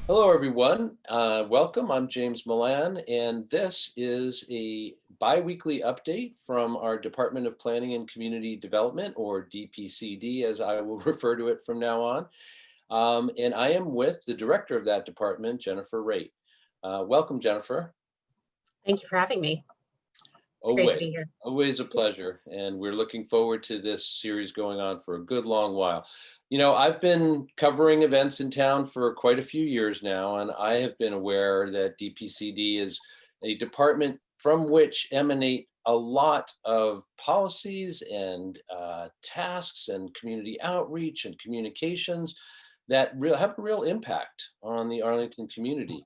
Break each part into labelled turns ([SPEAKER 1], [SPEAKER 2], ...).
[SPEAKER 1] Hello, everyone. Welcome. I'm James Milan, and this is a biweekly update from our Department of Planning and Community Development, or DPCD, as I will refer to it from now on. And I am with the director of that department, Jennifer Raitt. Welcome, Jennifer.
[SPEAKER 2] Thank you for having me. It's great to
[SPEAKER 1] Always,
[SPEAKER 2] be here.
[SPEAKER 1] always a pleasure. And we're looking forward to this series going on for a good long while. You know, I've been covering events in town for quite a few years now, and I have been aware that DPCD is a department from which emanate a lot of policies and tasks and community outreach and communications that have a real impact on the Arlington community.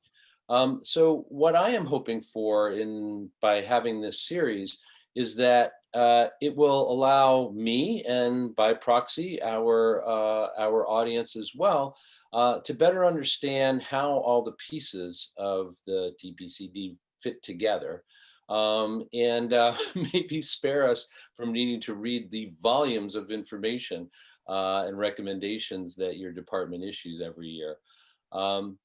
[SPEAKER 1] So what I am hoping for in by having this series is that it will allow me and by proxy our audience as well to better understand how all the pieces of the DPCD fit together. And maybe spare us from needing to read the volumes of information and recommendations that your department issues every year. Um,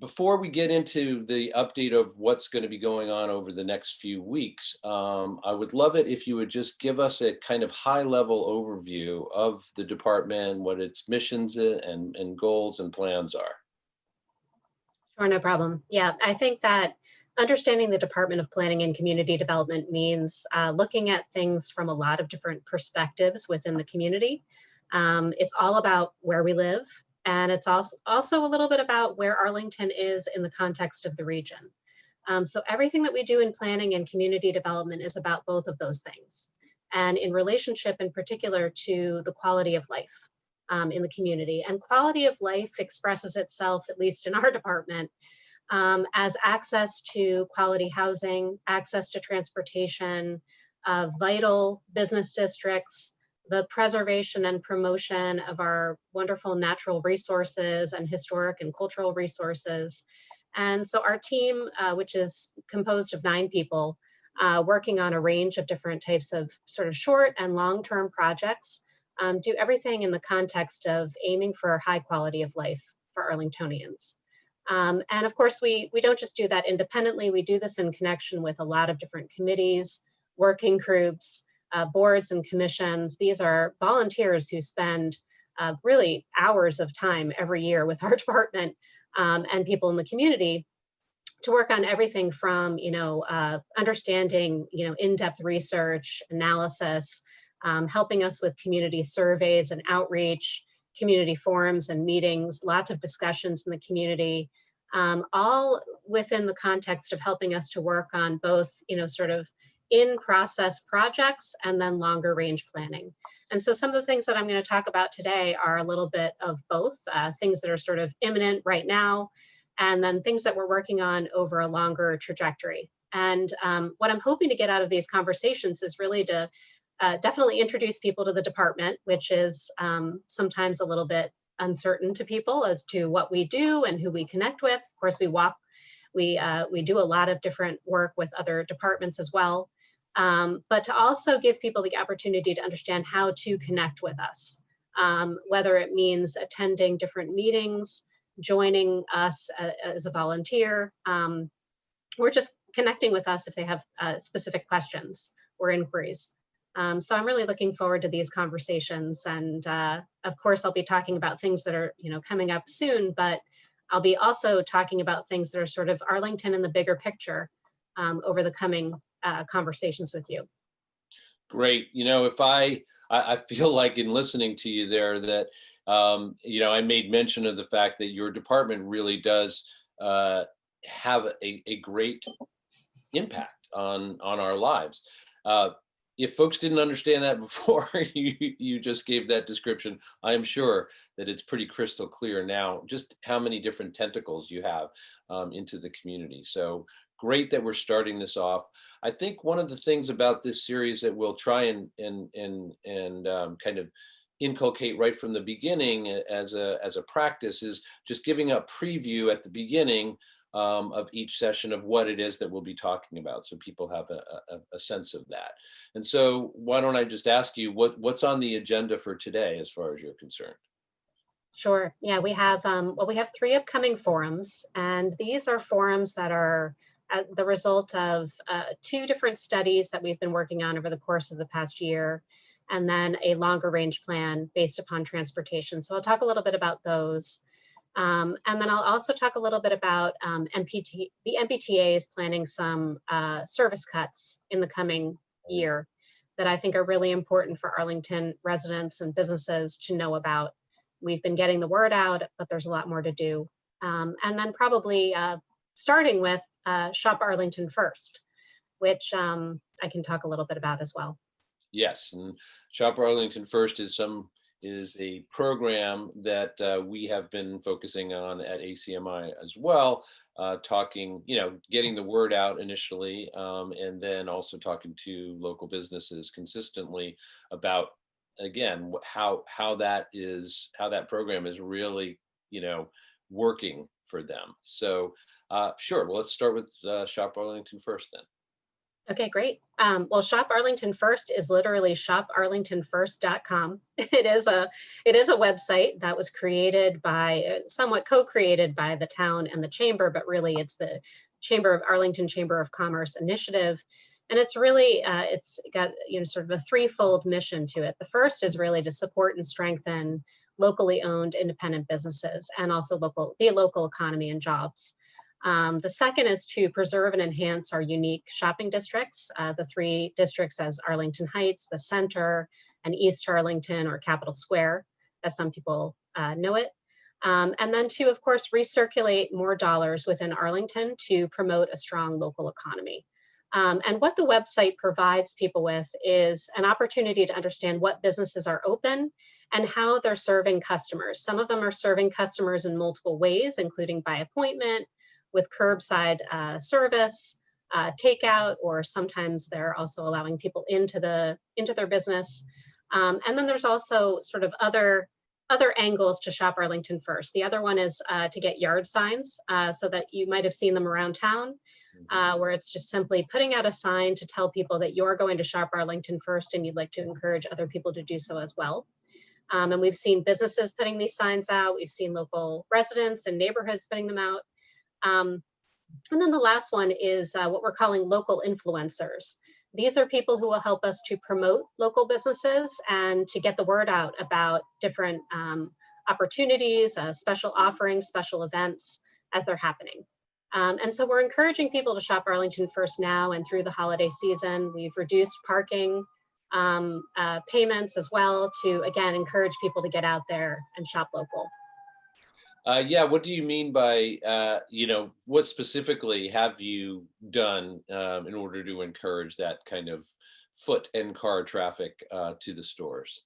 [SPEAKER 1] Before we get into the update of what's going to be going on over the next few weeks, I would love it if you would just give us a kind of high level overview of the department, what its missions and goals and plans are.
[SPEAKER 2] Sure, no problem. Yeah, I think that understanding the Department of Planning and Community Development means looking at things from a lot of different perspectives within the community. It's all about where we live, and it's also a little bit about where Arlington is in the context of the region. So everything that we do in planning and community development is about both of those things, and in relationship in particular to the quality of life in the community. And quality of life expresses itself, at least in our department, as access to quality housing, access to transportation, vital business districts, the preservation and promotion of our wonderful natural resources and historic and cultural resources. And so our team, which is composed of 9 people, working on a range of different types of sort of short and long-term projects, do everything in the context of aiming for high quality of life for Arlingtonians. And of course, we don't just do that independently. We do this in connection with a lot of different committees, working groups, boards and commissions. These are volunteers who spend really hours of time every year with our department and people in the community to work on everything from, understanding, in-depth research, analysis, helping us with community surveys and outreach, community forums and meetings, lots of discussions in the community, all within the context of helping us to work on both, sort of in-process projects and then longer range planning. And so some of the things that I'm going to talk about today are a little bit of both, things that are sort of imminent right now, and then things that we're working on over a longer trajectory. And what I'm hoping to get out of these conversations is really to definitely introduce people to the department, which is sometimes a little bit uncertain to people as to what we do and who we connect with. Of course, we do a lot of different work with other departments as well, but to also give people the opportunity to understand how to connect with us, whether it means attending different meetings, joining us as a volunteer, or just connecting with us if they have specific questions or inquiries. So I'm really looking forward to these conversations, and of course I'll be talking about things that are coming up soon, but I'll be also talking about things that are sort of Arlington in the bigger picture over the coming conversations with you.
[SPEAKER 1] Great. If I feel like in listening to you there that I made mention of the fact that your department really does have a great impact on our lives. If folks didn't understand that before you just gave that description, I am sure that it's pretty crystal clear now just how many different tentacles you have into the community. So great that we're starting this off. I think one of the things about this series that we'll try and kind of inculcate right from the beginning as a practice is just giving a preview at the beginning of each session of what it is that we'll be talking about, so people have a sense of that. And so why don't I just ask you what's on the agenda for today as far as you're concerned?
[SPEAKER 2] Sure. Yeah, we have three upcoming forums, and these are forums that are the result of two different studies that we've been working on over the course of the past year, and then a longer range plan based upon transportation. So I'll talk a little bit about those. And then I'll also talk a little bit about the MBTA is planning some service cuts in the coming year that I think are really important for Arlington residents and businesses to know about. We've been getting the word out, but there's a lot more to do. And then probably starting with Shop Arlington First, which I can talk a little bit about as well.
[SPEAKER 1] Yes, and Shop Arlington First is a program that we have been focusing on at ACMi as well, talking, getting the word out initially, and then also talking to local businesses consistently about, again, how that program is really, working for them. So sure, well, let's start with Shop Arlington First then.
[SPEAKER 2] Okay, great. Well, Shop Arlington First is literally shoparlingtonfirst.com. It is a website that was created by somewhat co-created by the town and the chamber, but really it's the Arlington Chamber of Commerce initiative. And it's really it's got sort of a threefold mission to it. The first is really to support and strengthen locally owned independent businesses and also the local economy and jobs. The second is to preserve and enhance our unique shopping districts, the three districts as Arlington Heights, the Center, and East Arlington or Capitol Square, as some people know it. And then to, of course, recirculate more dollars within Arlington to promote a strong local economy. And what the website provides people with is an opportunity to understand what businesses are open and how they're serving customers. Some of them are serving customers in multiple ways, including by appointment, with curbside service, takeout, or sometimes they're also allowing people into their business. And then there's also sort of other angles to Shop Arlington First. The other one is to get yard signs, so that you might have seen them around town, where it's just simply putting out a sign to tell people that you're going to Shop Arlington First and you'd like to encourage other people to do so as well. And we've seen businesses putting these signs out. We've seen local residents and neighborhoods putting them out. And then the last one is what we're calling local influencers. These are people who will help us to promote local businesses and to get the word out about different opportunities, special offerings, special events as they're happening. And so we're encouraging people to shop Arlington First now and through the holiday season. We've reduced parking payments as well to, again, encourage people to get out there and shop local.
[SPEAKER 1] Yeah, what do you mean by, what specifically have you done in order to encourage that kind of foot and car traffic to the stores?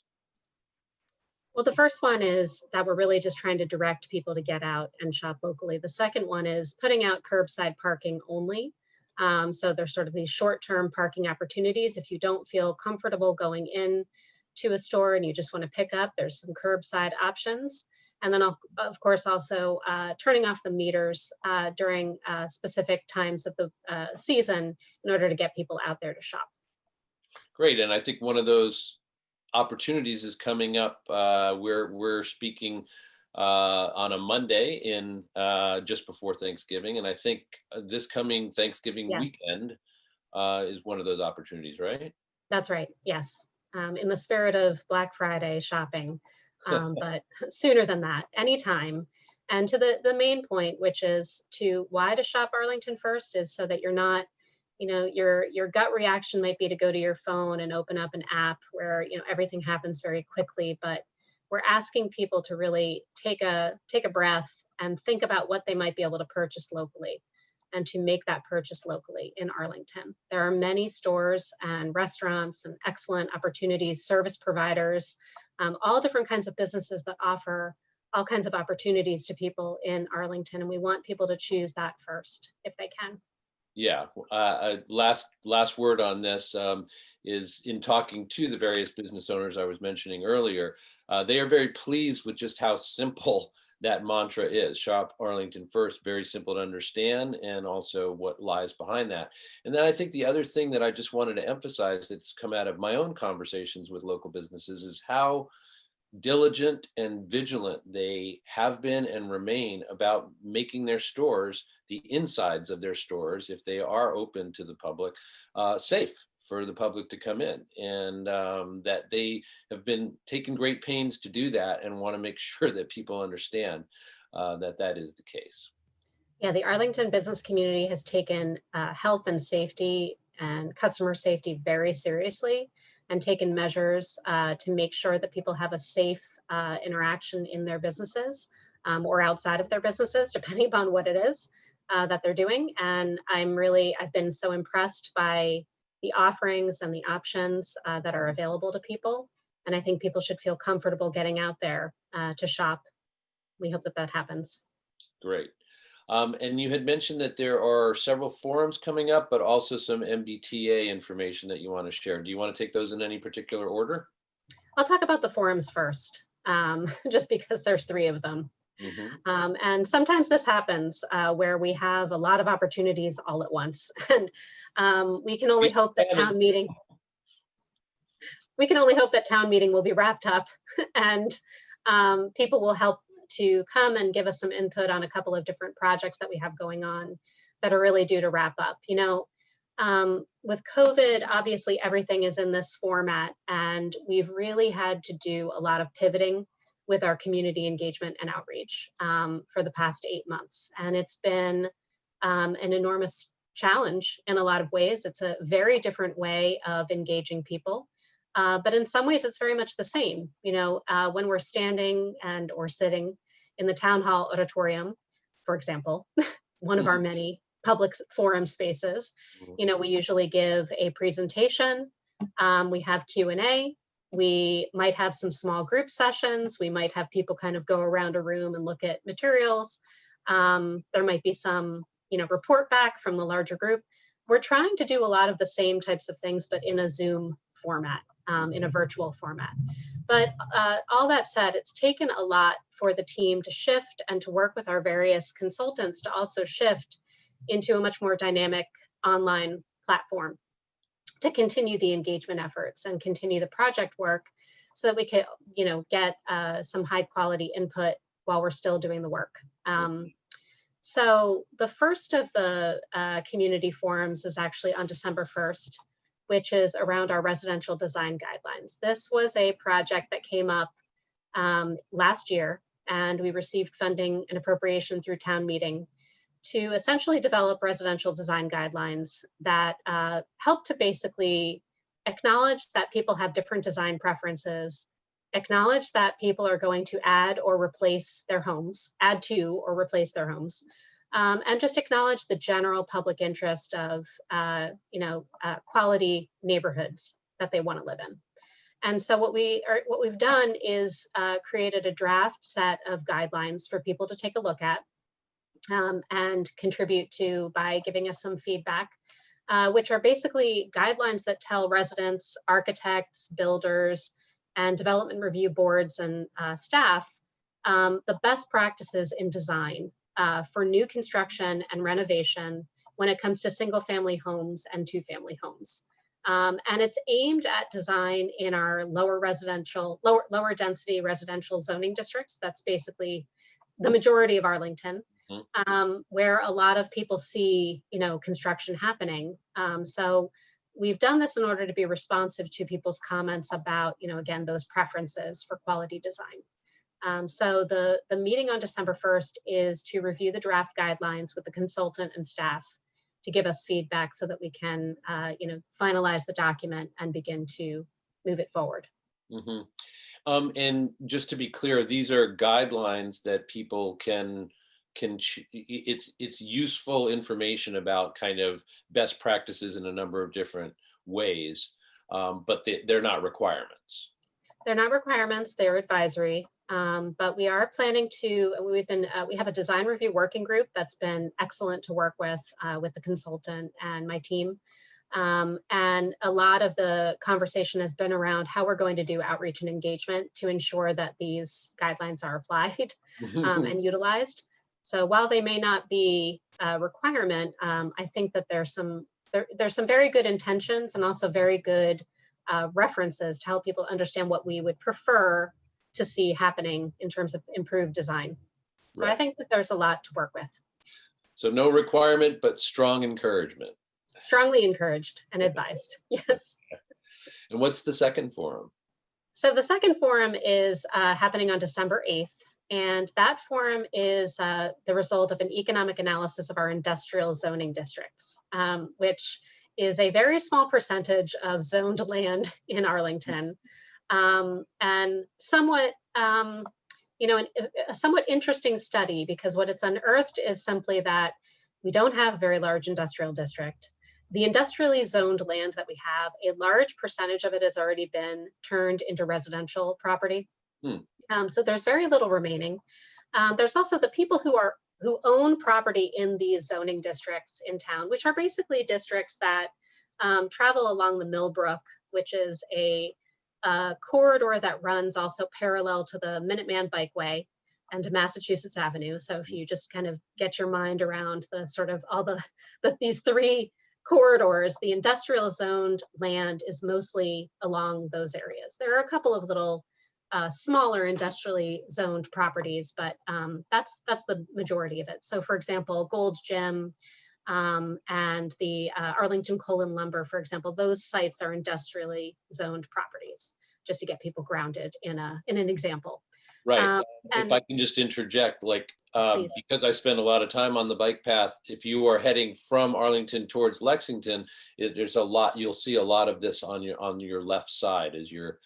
[SPEAKER 2] Well, the first one is that we're really just trying to direct people to get out and shop locally. The second one is putting out curbside parking only. So there's sort of these short-term parking opportunities. If you don't feel comfortable going in to a store and you just want to pick up, there's some curbside options. And then, of course, also turning off the meters during specific times of the season in order to get people out there to shop.
[SPEAKER 1] Great, and I think one of those opportunities is coming up. We're speaking on a Monday in just before Thanksgiving, and I think this coming Thanksgiving
[SPEAKER 2] Yes,
[SPEAKER 1] weekend is one of those opportunities, right?
[SPEAKER 2] that's right. Yes, in the spirit of Black Friday shopping, but sooner than that, anytime. And to the main point, which is to why to shop Arlington First is so that you're not, your gut reaction might be to go to your phone and open up an app where everything happens very quickly, but we're asking people to really take a breath and think about what they might be able to purchase locally and to make that purchase locally in Arlington. There are many stores and restaurants and excellent opportunities, service providers, all different kinds of businesses that offer all kinds of opportunities to people in Arlington. And we want people to choose that first if they can.
[SPEAKER 1] Yeah. Last word on this is in talking to the various business owners I was mentioning earlier. They are very pleased with just how simple that mantra is. Shop Arlington First, very simple to understand, and also what lies behind that. And then I think the other thing that I just wanted to emphasize that's come out of my own conversations with local businesses is how diligent and vigilant they have been and remain about making their stores, the insides of their stores, if they are open to the public, safe for the public to come in, and that they have been taking great pains to do that and want to make sure that people understand that that is the case.
[SPEAKER 2] Yeah, the Arlington business community has taken health and safety and customer safety very seriously and taken measures to make sure that people have a safe interaction in their businesses or outside of their businesses, depending upon what it is that they're doing. And I've been so impressed by the offerings and the options that are available to people. And I think people should feel comfortable getting out there to shop. We hope that that happens.
[SPEAKER 1] Great. And you had mentioned that there are several forums coming up, but also some MBTA information that you want to share. Do you want to take those in any particular order?
[SPEAKER 2] I'll talk about the forums first, just because there's three of them. And sometimes this happens where we have a lot of opportunities all at once. And we can only hope that town meeting will be wrapped up and people will help to come and give us some input on a couple of different projects that we have going on that are really due to wrap up. With COVID, obviously everything is in this format, and we've really had to do a lot of pivoting with our community engagement and outreach for the past 8 months. And it's been an enormous challenge in a lot of ways. It's a very different way of engaging people. But in some ways, it's very much the same. When we're standing and or sitting in the town hall auditorium, for example, one of our many public forum spaces, we usually give a presentation. We have Q&A. We might have some small group sessions. We might have people kind of go around a room and look at materials. There might be some, report back from the larger group. We're trying to do a lot of the same types of things, but in a Zoom format, in a virtual format. But all that said, it's taken a lot for the team to shift and to work with our various consultants to also shift into a much more dynamic online platform to continue the engagement efforts and continue the project work so that we can, get some high quality input while we're still doing the work. So the first of the community forums is actually on December 1st, which is around our residential design guidelines. This was a project that came up last year, and we received funding and appropriation through town meeting to essentially develop residential design guidelines that help to basically acknowledge that people have different design preferences, acknowledge that people are going to add to or replace their homes, and just acknowledge the general public interest of quality neighborhoods that they want to live in. And so what we've done is created a draft set of guidelines for people to take a look at and contribute to by giving us some feedback, which are basically guidelines that tell residents, architects, builders, and development review boards and staff the best practices in design for new construction and renovation when it comes to single family homes and two family homes. And it's aimed at design in our lower density residential zoning districts. That's basically the majority of Arlington, where a lot of people see, construction happening. So we've done this in order to be responsive to people's comments about, again, those preferences for quality design. So the meeting on December 1st is to review the draft guidelines with the consultant and staff to give us feedback so that we can, finalize the document and begin to move it forward.
[SPEAKER 1] And just to be clear, these are guidelines that people can it's useful information about kind of best practices in a number of different ways, but they're not requirements.
[SPEAKER 2] They're not requirements, they're advisory. But we are planning to, we have a design review working group that's been excellent to work with the consultant and my team. And a lot of the conversation has been around how we're going to do outreach and engagement to ensure that these guidelines are applied and utilized. So while they may not be a requirement, I think that there's some very good intentions and also very good references to help people understand what we would prefer to see happening in terms of improved design. So I
[SPEAKER 1] Right.
[SPEAKER 2] think that there's a lot to work with.
[SPEAKER 1] So no requirement, but strong encouragement.
[SPEAKER 2] Strongly encouraged and advised. Yes.
[SPEAKER 1] And what's the second forum?
[SPEAKER 2] So the second forum is happening on December 8th. And that forum is the result of an economic analysis of our industrial zoning districts, which is a very small percentage of zoned land in Arlington, and somewhat, a somewhat interesting study, because what it's unearthed is simply that we don't have a very large industrial district. The industrially zoned land that we have, a large percentage of it has already been turned into residential property. So there's very little remaining. There's also the people who own property in these zoning districts in town, which are basically districts that travel along the Millbrook, which is a corridor that runs also parallel to the Minuteman Bikeway and to Massachusetts Avenue. So if you just kind of get your mind around the sort of all these three corridors, the industrial zoned land is mostly along those areas. There are a couple of little smaller industrially zoned properties, but that's the majority of it. So for example, Gold's Gym and the Arlington Coal and Lumber, for example, those sites are industrially zoned properties, just to get people grounded in an example.
[SPEAKER 1] Right. If
[SPEAKER 2] And
[SPEAKER 1] I can just interject, like,
[SPEAKER 2] please.
[SPEAKER 1] because I spend a lot of time on the bike path, if you are heading from Arlington towards Lexington, there's a lot, you'll see a lot of this on your left side as you're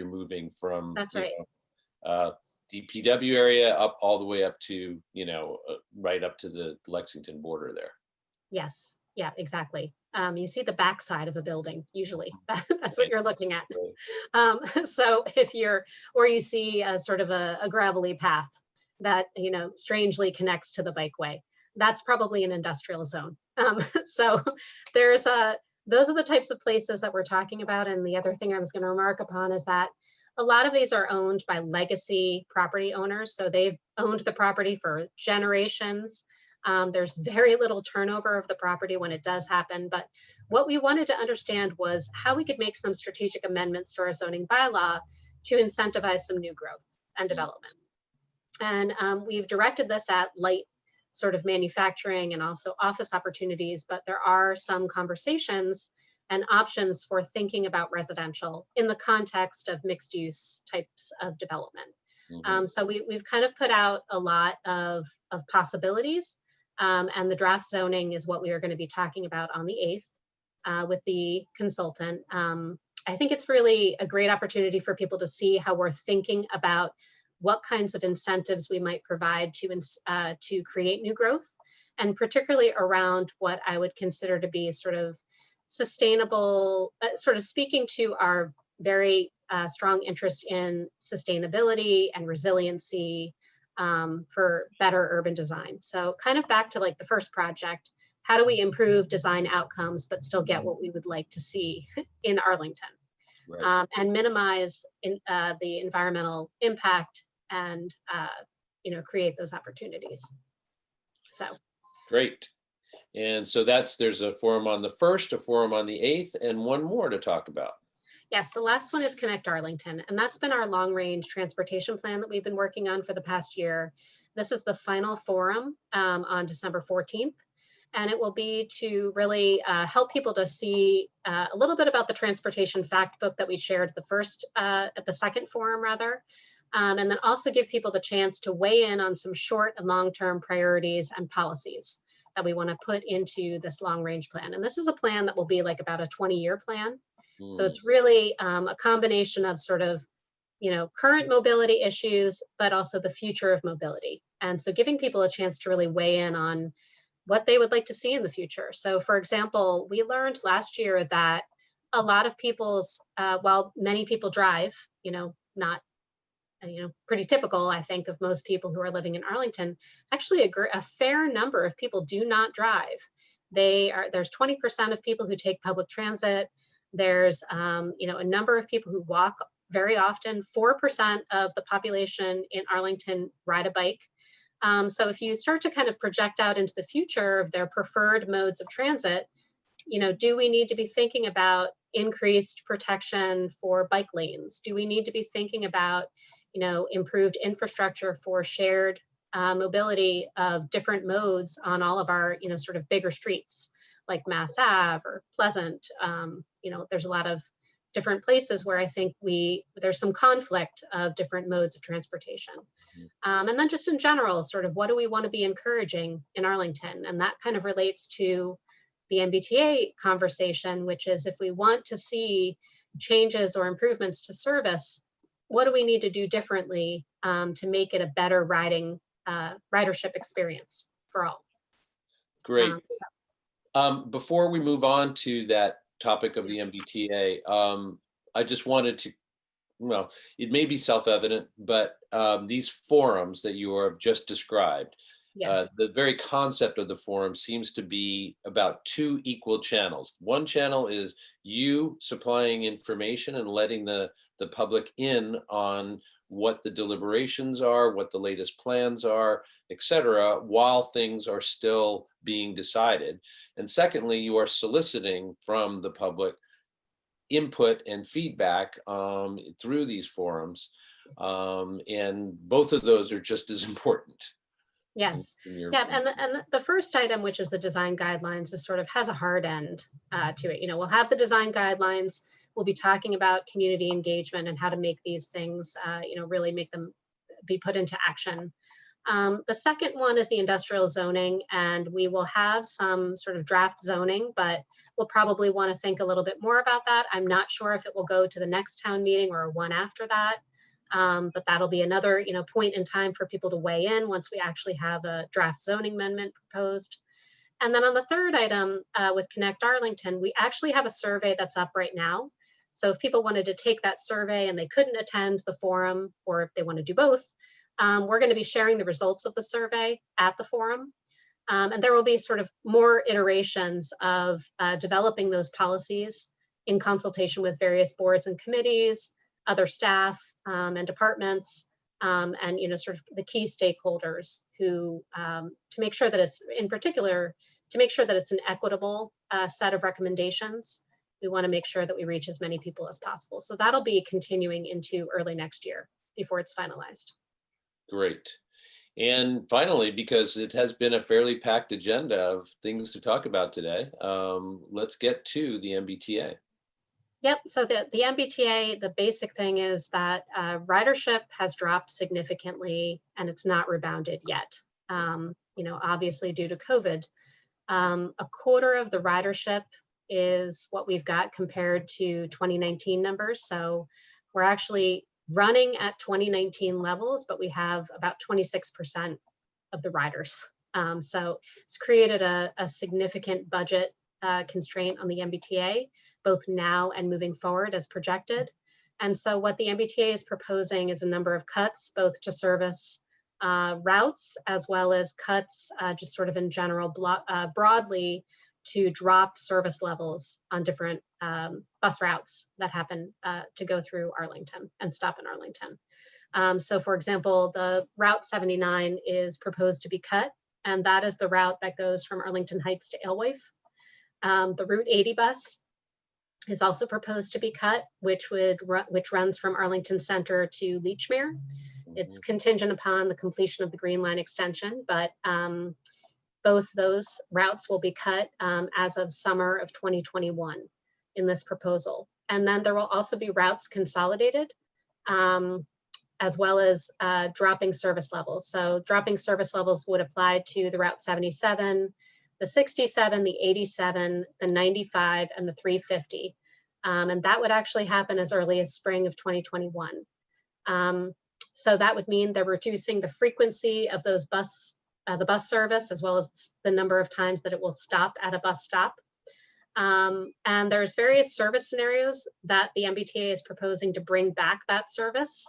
[SPEAKER 1] moving from,
[SPEAKER 2] That's right.
[SPEAKER 1] DPW area up all the way up to, right up to the Lexington border there.
[SPEAKER 2] Yes. Yeah, exactly. You see the backside of a building, usually. That's what you're looking at. So or you see a sort of a gravelly path that, strangely connects to the bikeway. That's probably an industrial zone. So those are the types of places that we're talking about. And the other thing I was going to remark upon is that a lot of these are owned by legacy property owners. So they've owned the property for generations. There's very little turnover of the property when it does happen. But what we wanted to understand was how we could make some strategic amendments to our zoning bylaw to incentivize some new growth and development. And we've directed this at light sort of manufacturing and also office opportunities, but there are some conversations and options for thinking about residential in the context of mixed use types of development. So we've kind of put out a lot of possibilities. And the draft zoning is what we are going to be talking about on the 8th with the consultant. I think it's really a great opportunity for people to see how we're thinking about what kinds of incentives we might provide to create new growth, and particularly around what I would consider to be sort of sustainable, sort of speaking to our very strong interest in sustainability and resiliency for better urban design. So kind of back to like the first project, how do we improve design outcomes but still get what we would like to see in Arlington, right. And minimize the environmental impact and create those opportunities. So
[SPEAKER 1] great. And so there's a forum on the 1st, a forum on the 8th, and one more to talk about.
[SPEAKER 2] Yes, the last one is Connect Arlington, and that's been our long-range transportation plan that we've been working on for the past year. This is the final forum on December 14th, and it will be to really help people to see a little bit about the transportation fact book that we shared at the second forum rather, and then also give people the chance to weigh in on some short and long-term priorities and policies that we want to put into this long-range plan. And this is a plan that will be like about a 20-year plan. So it's really a combination of sort of, current mobility issues, but also the future of mobility. And so giving people a chance to really weigh in on what they would like to see in the future. So for example, we learned last year that a lot of while many people drive, not, pretty typical, I think, of most people who are living in Arlington, actually a fair number of people do not drive. There's 20% of people who take public transit. There's, a number of people who walk very often. 4% of the population in Arlington ride a bike. So if you start to kind of project out into the future of their preferred modes of transit, do we need to be thinking about increased protection for bike lanes? Do we need to be thinking about improved infrastructure for shared mobility of different modes on all of our, sort of bigger streets like Mass Ave or Pleasant. There's a lot of different places where I think there's some conflict of different modes of transportation. And then just in general, sort of what do we want to be encouraging in Arlington? And that kind of relates to the MBTA conversation, which is if we want to see changes or improvements to service, what do we need to do differently to make it a better ridership experience for all?
[SPEAKER 1] Great. Before we move on to that topic of the MBTA, I just wanted to, well, it may be self-evident, but these forums that you have just described,
[SPEAKER 2] Yes.
[SPEAKER 1] the very concept of the forum seems to be about two equal channels. One channel is you supplying information and letting the public in on what the deliberations are, what the latest plans are, et cetera, while things are still being decided. And secondly, you are soliciting from the public input and feedback through these forums. And both of those are just as important.
[SPEAKER 2] Yes. Yeah. And the first item, which is the design guidelines, is sort of has a hard end to it. We'll have the design guidelines. We'll be talking about community engagement and how to make these things, really make them be put into action. The second one is the industrial zoning, and we will have some sort of draft zoning, but we'll probably want to think a little bit more about that. I'm not sure if it will go to the next town meeting or one after that. But that'll be another, point in time for people to weigh in once we actually have a draft zoning amendment proposed. And then on the third item with Connect Arlington, we actually have a survey that's up right now. So if people wanted to take that survey and they couldn't attend the forum, or if they want to do both, we're going to be sharing the results of the survey at the forum. And there will be sort of more iterations of developing those policies in consultation with various boards and committees, other staff and departments, and sort of the key stakeholders who to make sure that it's, in particular, to make sure that it's an equitable set of recommendations. We want to make sure that we reach as many people as possible. So that'll be continuing into early next year before it's finalized.
[SPEAKER 1] Great. And finally, because it has been a fairly packed agenda of things to talk about today, let's get to the MBTA.
[SPEAKER 2] Yep, so the MBTA, the basic thing is that ridership has dropped significantly and it's not rebounded yet, obviously due to COVID. A quarter of the ridership is what we've got compared to 2019 numbers. So we're actually running at 2019 levels, but we have about 26% of the riders. So it's created a significant budget constraint on the MBTA, both now and moving forward as projected. And so what the MBTA is proposing is a number of cuts, both to service routes, as well as cuts just sort of in general, broadly, to drop service levels on different bus routes that happen to go through Arlington and stop in Arlington. So for example, the Route 79 is proposed to be cut, and that is the route that goes from Arlington Heights to Alewife. The Route 80 bus is also proposed to be cut, which runs from Arlington Center to Leechmere. It's contingent upon the completion of the Green Line extension, but both those routes will be cut as of summer of 2021 in this proposal. And then there will also be routes consolidated, as well as dropping service levels. So dropping service levels would apply to the Route 77, the 67, the 87, the 95, and the 350. And that would actually happen as early as spring of 2021. So that would mean they're reducing the frequency of those the bus service, as well as the number of times that it will stop at a bus stop. And there's various service scenarios that the MBTA is proposing to bring back that service.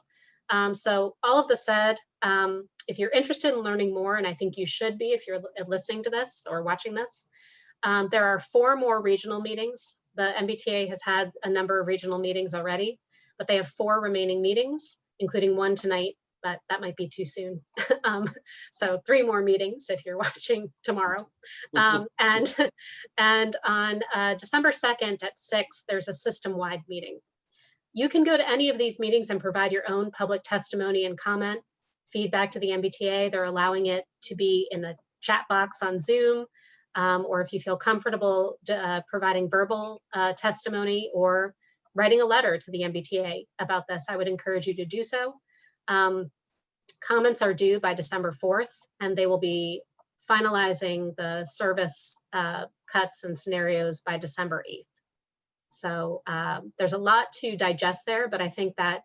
[SPEAKER 2] So all of this said, if you're interested in learning more, and I think you should be if you're listening to this or watching this, there are 4 more regional meetings. The MBTA has had a number of regional meetings already, but they have 4 remaining meetings, including one tonight, but that might be too soon. So 3 more meetings if you're watching tomorrow. And on December 2nd at 6, there's a system-wide meeting. You can go to any of these meetings and provide your own public testimony and comment, feedback to the MBTA. They're allowing it to be in the chat box on Zoom, or if you feel comfortable providing verbal testimony or writing a letter to the MBTA about this, I would encourage you to do so. Comments are due by December 4th, and they will be finalizing the service cuts and scenarios by December 8th. So there's a lot to digest there, but I think that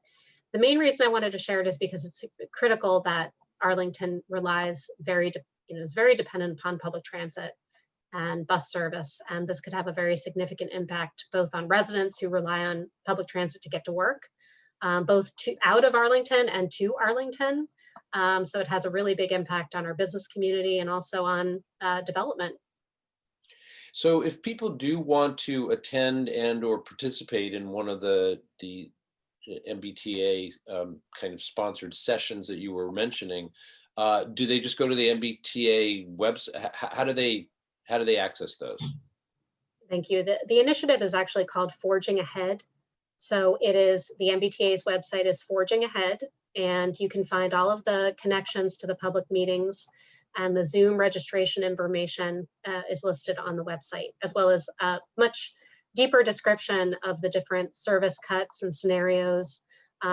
[SPEAKER 2] the main reason I wanted to share it is because it's critical that Arlington relies is very dependent upon public transit and bus service, and this could have a very significant impact both on residents who rely on public transit to get to work, both out of Arlington and to Arlington. So it has a really big impact on our business community and also on development.
[SPEAKER 1] So if people do want to attend and or participate in one of the MBTA kind of sponsored sessions that you were mentioning, do they just go to the MBTA website? How do they access those?
[SPEAKER 2] Thank you. The initiative is actually called Forging Ahead. So it is, the MBTA's website is Forging Ahead, and you can find all of the connections to the public meetings, and the Zoom registration information is listed on the website, as well as a much deeper description of the different service cuts and scenarios,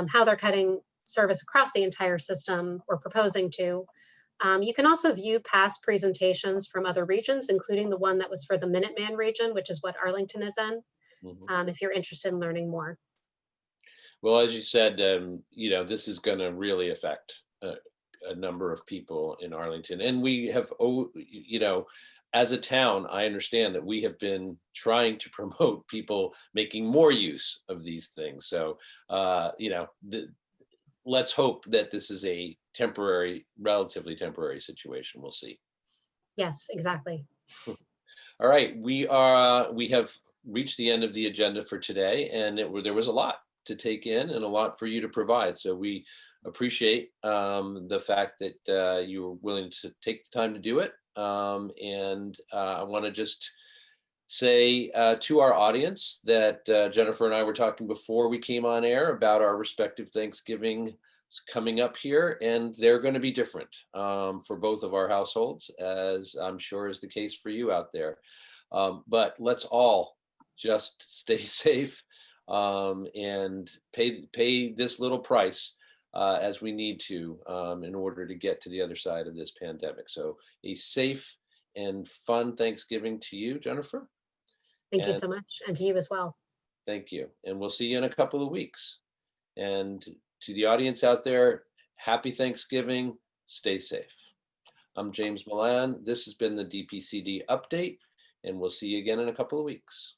[SPEAKER 2] how they're cutting service across the entire system or proposing to. You can also view past presentations from other regions, including the one that was for the Minuteman region, which is what Arlington is in, if you're interested in learning more.
[SPEAKER 1] Well, as you said, this is going to really affect a number of people in Arlington. And we have, as a town, I understand that we have been trying to promote people making more use of these things. So, let's hope that this is a relatively temporary situation. We'll see.
[SPEAKER 2] Yes, exactly.
[SPEAKER 1] All right, we have reached the end of the agenda for today, and there was a lot to take in and a lot for you to provide. So we appreciate the fact that you were willing to take the time to do it. And I want to just say to our audience that Jennifer and I were talking before we came on air about our respective Thanksgiving coming up here, and they're going to be different for both of our households, as I'm sure is the case for you out there. But let's all just stay safe and pay this little price as we need to in order to get to the other side of this pandemic. So a safe and fun Thanksgiving to you, Jennifer.
[SPEAKER 2] Thank you so much, and to you as well.
[SPEAKER 1] Thank you. And we'll see you in a couple of weeks. And to the audience out there, happy Thanksgiving. Stay safe. I'm James Milan. This has been the DPCD update, and we'll see you again in a couple of weeks.